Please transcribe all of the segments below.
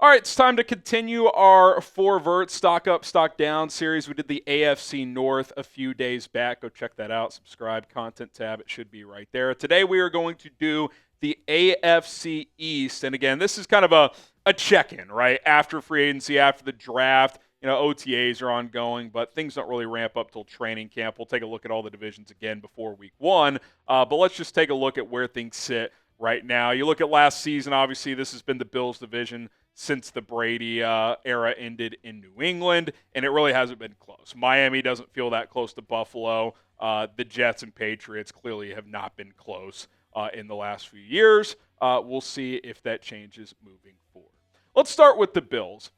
All right, it's time to continue our 4 Verts stock up, stock down series. We did the AFC North a few days back. Go check that out. Subscribe, content tab. It should be right there. Today we are going to do the AFC East. And again, this is kind of a check-in, right? After free agency, after the draft. OTAs are ongoing, but things don't really ramp up till training camp. We'll take a look at all the divisions again before week 1. But let's just take a look at where things sit right now. You look at last season, obviously this has been the Bills division since the Brady era ended in New England, and it really hasn't been close. Miami doesn't feel that close to Buffalo. The Jets and Patriots clearly have not been close in the last few years. We'll see if that changes moving forward. Let's start with the Bills.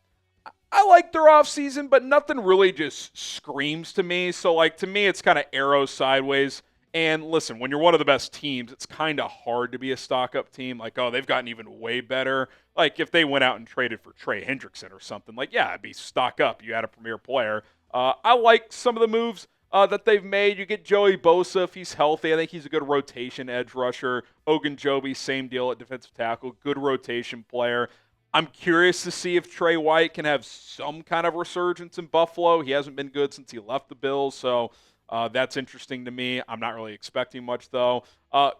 I like their offseason, but nothing really just screams to me. So, to me, it's kind of arrows sideways. And listen, when you're one of the best teams, it's kind of hard to be a stock-up team. They've gotten even way better. If they went out and traded for Trey Hendrickson or something, it'd be stock up. You had a premier player. I like some of the moves that they've made. You get Joey Bosa if he's healthy. I think he's a good rotation edge rusher. Ogunjobi, same deal at defensive tackle. Good rotation player. I'm curious to see if Trey White can have some kind of resurgence in Buffalo. He hasn't been good since he left the Bills, so that's interesting to me. I'm not really expecting much, though.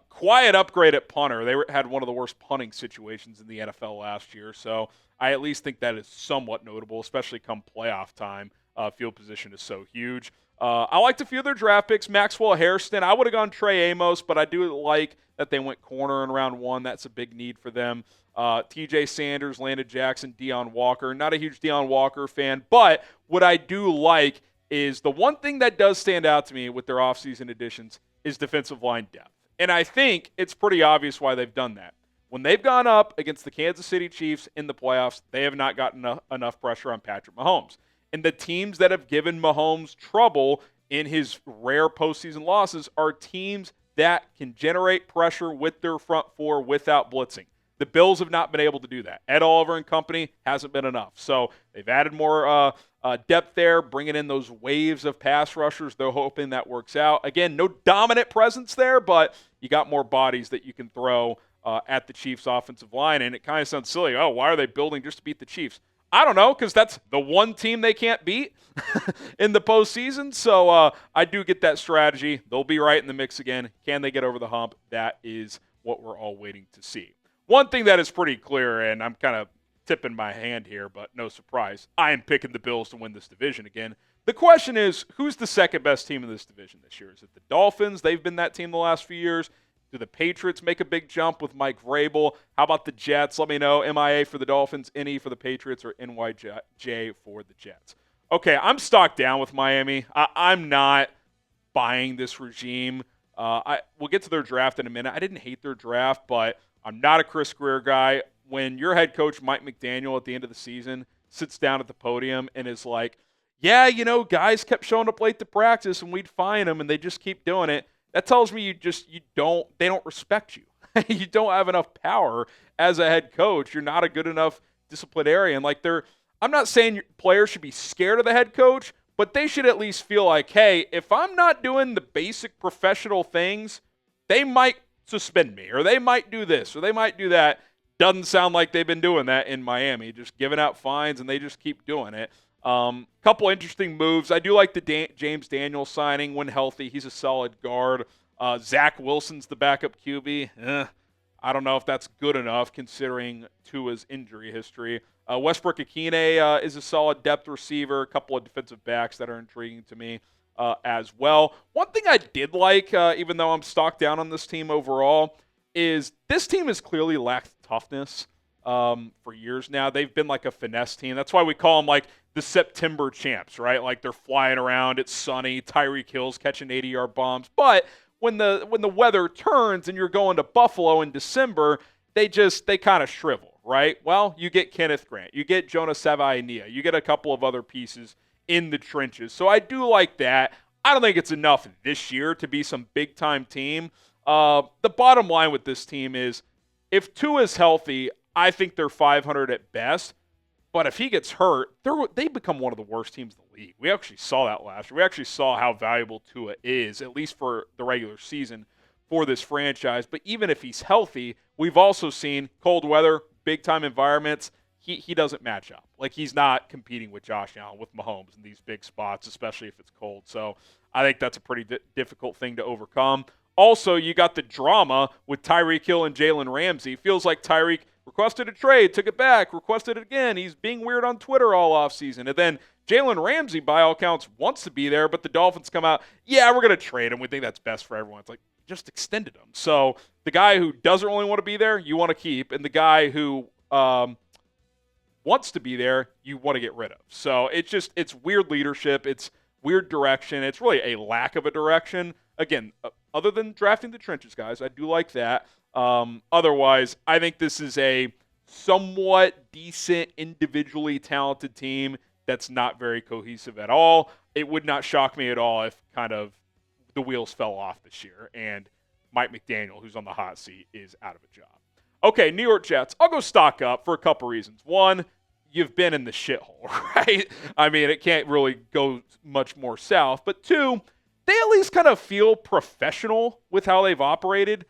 Quiet upgrade at punter. They had one of the worst punting situations in the NFL last year, so I at least think that is somewhat notable, especially come playoff time. Field position is so huge. I liked a few of their draft picks. Maxwell, Hairston. I would have gone Trey Amos, but I do like that they went corner in round 1. That's a big need for them. TJ Sanders, Landon Jackson, Deion Walker. Not a huge Deion Walker fan, but what I do like is the one thing that does stand out to me with their offseason additions is defensive line depth. And I think it's pretty obvious why they've done that. When they've gone up against the Kansas City Chiefs in the playoffs, they have not gotten enough pressure on Patrick Mahomes. And the teams that have given Mahomes trouble in his rare postseason losses are teams that can generate pressure with their front 4 without blitzing. The Bills have not been able to do that. Ed Oliver and company hasn't been enough. So they've added more depth there, bringing in those waves of pass rushers. They're hoping that works out. Again, no dominant presence there, but you got more bodies that you can throw at the Chiefs' offensive line. And it kind of sounds silly. Oh, why are they building just to beat the Chiefs? I don't know, because that's the one team they can't beat in the postseason. So I do get that strategy. They'll be right in the mix again. Can they get over the hump? That is what we're all waiting to see. One thing that is pretty clear, and I'm kind of tipping my hand here, but no surprise, I am picking the Bills to win this division again. The question is, who's the second best team in this division this year? Is it the Dolphins? They've been that team the last few years. Do the Patriots make a big jump with Mike Vrabel? How about the Jets? Let me know. MIA for the Dolphins, NE for the Patriots, or NYJ for the Jets. Okay, I'm stocked down with Miami. I'm not buying this regime. We'll get to their draft in a minute. I didn't hate their draft, but I'm not a Chris Greer guy. When your head coach, Mike McDaniel, at the end of the season sits down at the podium and is like, yeah, guys kept showing up late to practice and we'd fine them and they just keep doing it. That tells me they don't respect you. You don't have enough power as a head coach. You're not a good enough disciplinarian. I'm not saying players should be scared of the head coach, but they should at least feel like, hey, if I'm not doing the basic professional things, they might suspend me, or they might do this, or they might do that. Doesn't sound like they've been doing that in Miami, just giving out fines, and they just keep doing it. Couple interesting moves. I do like the James Daniels signing when healthy. He's a solid guard. Zach Wilson's the backup QB. I don't know if that's good enough considering Tua's injury history. Westbrook Akine is a solid depth receiver. A couple of defensive backs that are intriguing to me as well. One thing I did like, even though I'm stocked down on this team overall, is this team has clearly lacked toughness for years now. They've been like a finesse team. That's why we call them the September champs, right? They're flying around. It's sunny. Tyreek Hill's catching 80-yard bombs. But when the weather turns and you're going to Buffalo in December, they kind of shrivel, right? Well, you get Kenneth Grant. You get Jonah Savaiinaea. You get a couple of other pieces in the trenches. So I do like that. I don't think it's enough this year to be some big-time team. The bottom line with this team is if Tua's healthy, I think they're 500 at best. But if he gets hurt, they become one of the worst teams in the league. We actually saw that last year. We actually saw how valuable Tua is, at least for the regular season, for this franchise. But even if he's healthy, we've also seen cold weather, big-time environments. he doesn't match up. Like, he's not competing with Josh Allen, with Mahomes in these big spots, especially if it's cold. So I think that's a pretty difficult thing to overcome. Also, you got the drama with Tyreek Hill and Jalen Ramsey. Feels like Tyreek requested a trade, took it back, requested it again. He's being weird on Twitter all offseason. And then Jalen Ramsey, by all accounts, wants to be there, but the Dolphins come out, yeah, we're going to trade him. We think that's best for everyone. It's like, just extended him. So the guy who doesn't really want to be there, you want to keep. And the guy who wants to be there, you want to get rid of. So it's weird leadership. It's weird direction. It's really a lack of a direction. Again, other than drafting the trenches, guys, I do like that. Otherwise, I think this is a somewhat decent, individually talented team that's not very cohesive at all. It would not shock me at all if kind of the wheels fell off this year and Mike McDaniel, who's on the hot seat, is out of a job. Okay, New York Jets. I'll go stock up for a couple reasons. One, you've been in the shithole, right? I mean, it can't really go much more south. But two, they at least kind of feel professional with how they've operated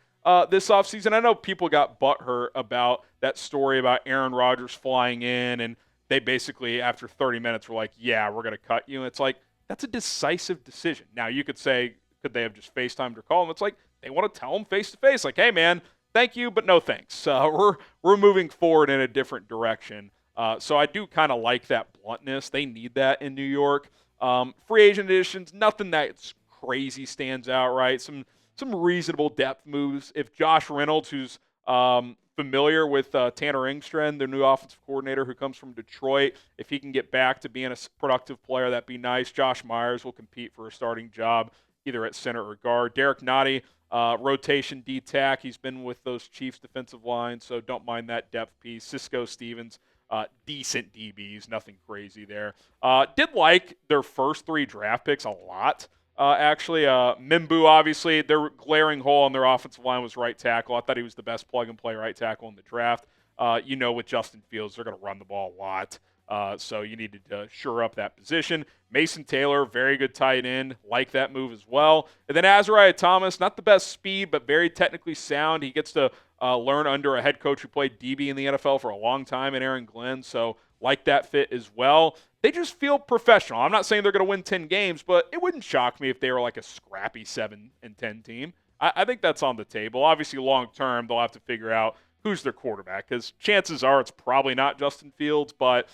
this offseason. I know people got butthurt about that story about Aaron Rodgers flying in, and they basically, after 30 minutes, were like, yeah, we're going to cut you. And it's like, that's a decisive decision. Now, you could say, could they have just FaceTimed or called him? It's like, they want to tell him face-to-face, like, hey, man, thank you, but no thanks. We're moving forward in a different direction. So I do kind of like that bluntness. They need that in New York. Free agent additions, nothing that's crazy stands out, right? Some reasonable depth moves. If Josh Reynolds, who's familiar with Tanner Engstrand, their new offensive coordinator who comes from Detroit, if he can get back to being a productive player, that'd be nice. Josh Myers will compete for a starting job either at center or guard. Derek Nottie, rotation D-tack. He's been with those Chiefs defensive lines, so don't mind that depth piece. Cisco Stevens, decent DBs, nothing crazy there. Did like their first three draft picks a lot. Actually, Membou, obviously, their glaring hole on their offensive line was right tackle. I thought he was the best plug-and-play right tackle in the draft. With Justin Fields, they're going to run the ball a lot. So you needed to shore up that position. Mason Taylor, very good tight end. Like that move as well. And then Azariah Thomas, not the best speed, but very technically sound. He gets to learn under a head coach who played DB in the NFL for a long time in Aaron Glenn. So like that fit as well. They just feel professional. I'm not saying they're going to win 10 games, but it wouldn't shock me if they were like a scrappy 7-10 team. I think that's on the table. Obviously, long term, they'll have to figure out who's their quarterback, because chances are it's probably not Justin Fields, but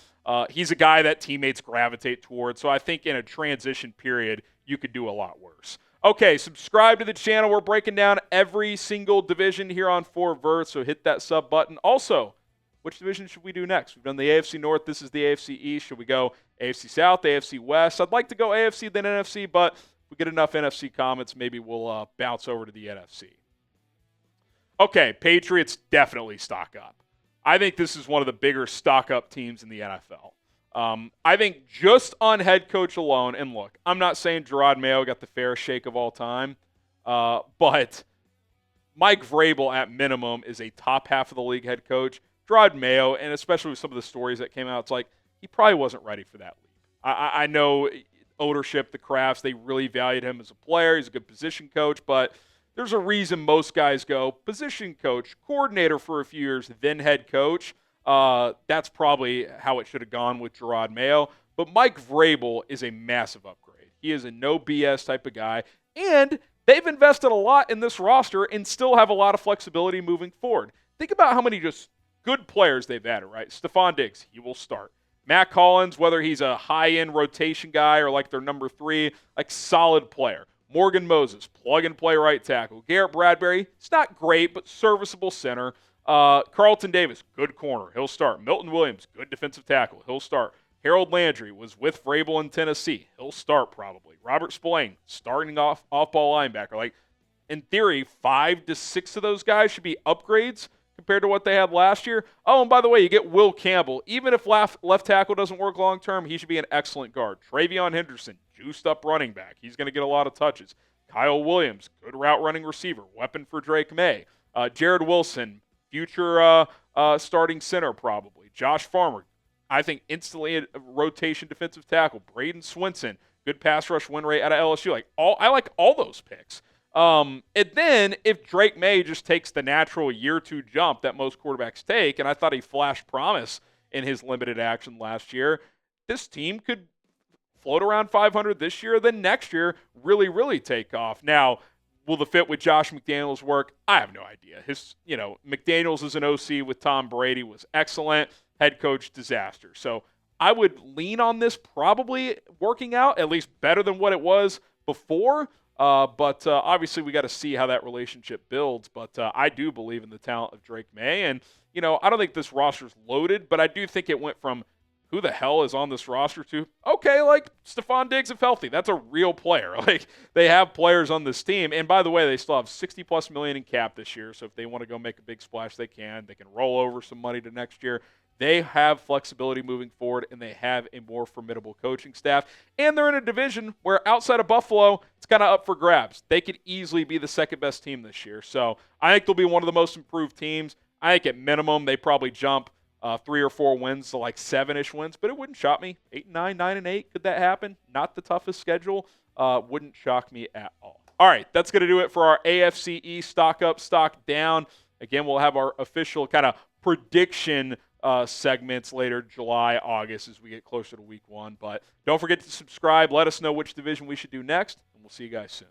he's a guy that teammates gravitate towards. So I think in a transition period, you could do a lot worse. Okay, subscribe to the channel. We're breaking down every single division here on 4 Verts, so hit that sub button. Also, which division should we do next? We've done the AFC North. This is the AFC East. Should we go AFC South, AFC West? I'd like to go AFC then NFC, but if we get enough NFC comments, maybe we'll bounce over to the NFC. Okay, Patriots definitely stock up. I think this is one of the bigger stock-up teams in the NFL. I think just on head coach alone, and look, I'm not saying Gerard Mayo got the fairest shake of all time, but Mike Vrabel, at minimum, is a top half of the league head coach. Gerard Mayo, and especially with some of the stories that came out, it's like he probably wasn't ready for that leap. I know ownership, the Crafts, they really valued him as a player. He's a good position coach, but there's a reason most guys go position coach, coordinator for a few years, then head coach. That's probably how it should have gone with Gerard Mayo. But Mike Vrabel is a massive upgrade. He is a no BS type of guy, and they've invested a lot in this roster and still have a lot of flexibility moving forward. Think about how many just good players they've added, right? Stephon Diggs, he will start. Matt Collins, whether he's a high-end rotation guy or like their number 3, like solid player. Morgan Moses, plug-and-play right tackle. Garrett Bradbury, it's not great, but serviceable center. Carlton Davis, good corner. He'll start. Milton Williams, good defensive tackle. He'll start. Harold Landry was with Vrabel in Tennessee. He'll start probably. Robert Spillane, starting off-ball linebacker. Like, in theory, 5 to 6 of those guys should be upgrades compared to what they had last year. Oh, and by the way, you get Will Campbell. Even if left tackle doesn't work long-term, he should be an excellent guard. Travion Henderson, juiced-up running back. He's going to get a lot of touches. Kyle Williams, good route-running receiver, weapon for Drake May. Jared Wilson, future starting center probably. Josh Farmer, I think instantly a rotation defensive tackle. Braden Swinson, good pass rush win rate out of LSU. I like all those picks. And then if Drake May just takes the natural year 2 jump that most quarterbacks take, and I thought he flashed promise in his limited action last year. This team could float around 500 this year, then next year really, really take off. Now, will the fit with Josh McDaniels work? I have no idea. McDaniels as an OC with Tom Brady was excellent. Head coach, disaster. So I would lean on this probably working out, at least better than what it was before. But obviously we got to see how that relationship builds. But I do believe in the talent of Drake May. And, I don't think this roster's loaded, but I do think it went from who the hell is on this roster to, okay, like Stephon Diggs if healthy. That's a real player. Like, they have players on this team. And by the way, they still have $60+ million in cap this year. So if they want to go make a big splash, they can. They can roll over some money to next year. They have flexibility moving forward, and they have a more formidable coaching staff. And they're in a division where outside of Buffalo, it's kind of up for grabs. They could easily be the second-best team this year. So I think they'll be one of the most improved teams. I think at minimum they probably jump 3 or 4 wins to like 7-ish wins, but it wouldn't shock me. 8-9, 9-8, could that happen? Not the toughest schedule. Wouldn't shock me at all. All right, that's going to do it for our AFC East stock up, stock down. Again, we'll have our official kind of prediction segments later July, August as we get closer to week 1. But don't forget to subscribe. Let us know which division we should do next, and we'll see you guys soon.